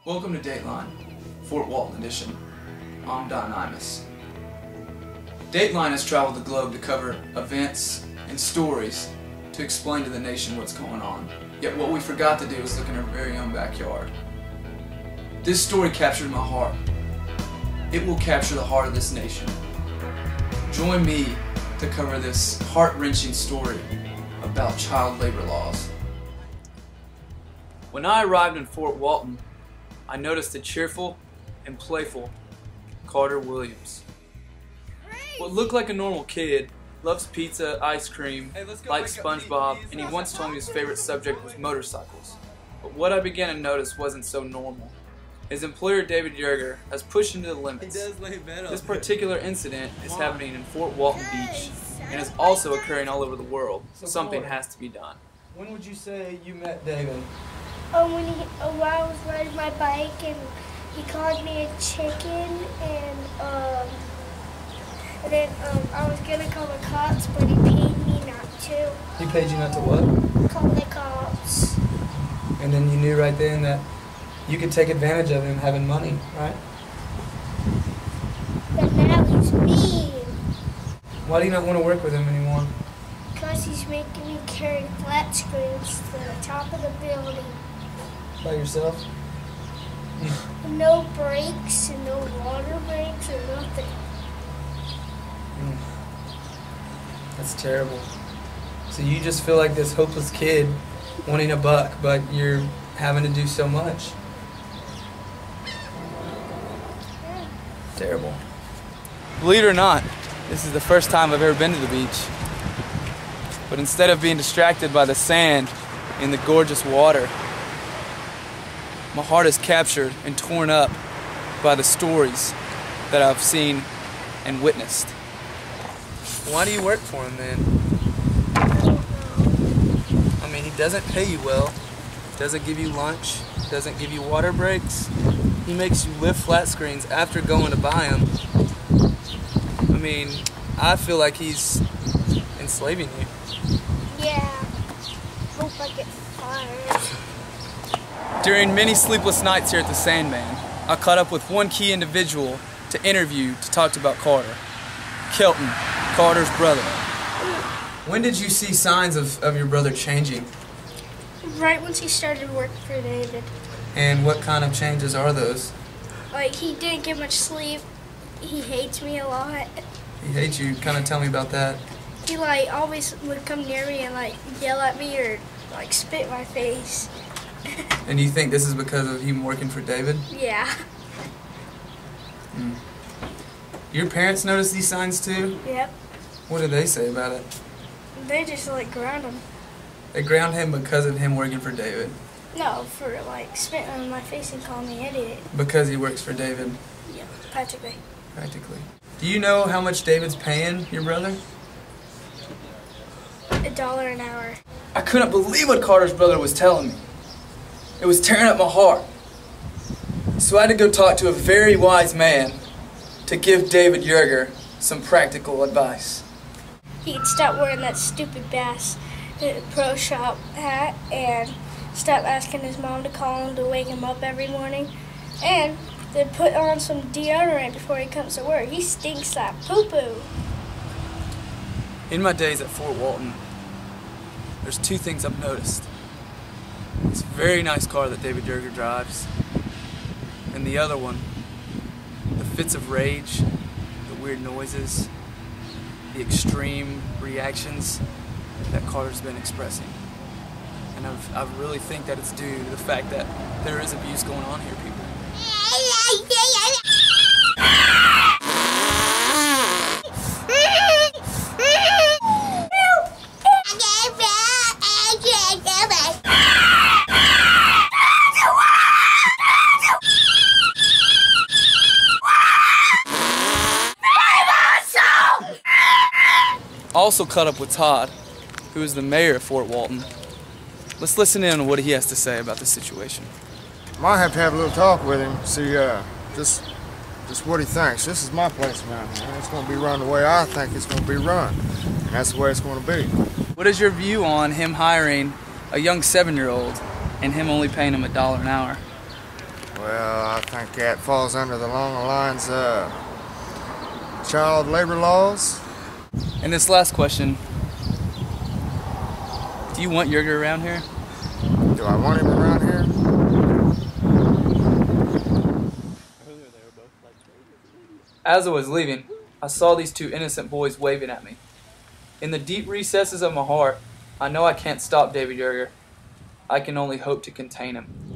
Welcome to Dateline, Fort Walton edition. I'm Don Imus. Dateline has traveled the globe to cover events and stories to explain to the nation what's going on. Yet what we forgot to do is look in our very own backyard. This story captured my heart. It will capture the heart of this nation. Join me to cover this heart-wrenching story about child labor laws. When I arrived in Fort Walton, I noticed a cheerful and playful Carter Williams. What looked like a normal kid, loves pizza, ice cream, likes SpongeBob, and he once told me his favorite subject was motorcycles. But what I began to notice wasn't so normal. His employer, David Yerger, has pushed him to the limits. This particular incident is happening in Fort Walton Beach and is also occurring all over the world. Something has to be done. When would you say you met David? When I was riding my bike and he called me a chicken, and then I was gonna call the cops, but he paid me not to. He paid you not to what? Call the cops. And then you knew right then that you could take advantage of him having money, right? But now he's mean. Why do you not want to work with him anymore? Because he's making me carry flat screens to the top of the building. By yourself? No brakes and no water breaks or nothing. That's terrible. So you just feel like this hopeless kid wanting a buck, but you're having to do so much. Yeah. Terrible. Believe it or not, this is the first time I've ever been to the beach. But instead of being distracted by the sand and the gorgeous water, my heart is captured and torn up by the stories that I've seen and witnessed. Why do you work for him then? I mean, he doesn't pay you well, doesn't give you lunch, doesn't give you water breaks. He makes you lift flat screens after going to buy them. I mean, I feel like he's enslaving you. Yeah. Hope I get fired. During many sleepless nights here at the Sandman, I caught up with one key individual to interview to talk about Carter. Kelton, Carter's brother. When did you see signs of your brother changing? Right once he started working for David. And what kind of changes are those? Like, he didn't get much sleep. He hates me a lot. He hates you. Kind of tell me about that. He, like, always would come near me and, like, yell at me or, like, spit in my face. And you think this is because of him working for David? Yeah. Your parents notice these signs too? Yep. What do they say about it? They just, like, ground him. They ground him because of him working for David. No, for, like, spitting in my face and calling me idiot. Because he works for David. Yeah, practically. Practically. Do you know how much David's paying your brother? $1 an hour. I couldn't believe what Carter's brother was telling me. It was tearing up my heart. So I had to go talk to a very wise man to give David Yerger some practical advice. He could stop wearing that stupid Bass Pro Shop hat and stop asking his mom to call him to wake him up every morning. And then put on some deodorant before he comes to work. He stinks like poo-poo. In my days at Fort Walton, there's two things I've noticed. This very nice car that David Yerger drives, and the other one, the fits of rage, the weird noises, the extreme reactions that Carter's been expressing. And I really think that it's due to the fact that there is abuse going on here, people. Also caught up with Todd, who is the mayor of Fort Walton. Let's listen in on what he has to say about the situation. Might have to have a little talk with him, see just what he thinks. This is my place around here. It's going to be run the way I think it's going to be run, and that's the way it's going to be. What is your view on him hiring a young 7-year-old and him only paying him $1 an hour? Well, I think that falls under the long lines of child labor laws. And this last question, do you want Yerger around here? Do I want him around here? As I was leaving, I saw these two innocent boys waving at me. In the deep recesses of my heart, I know I can't stop David Yerger. I can only hope to contain him.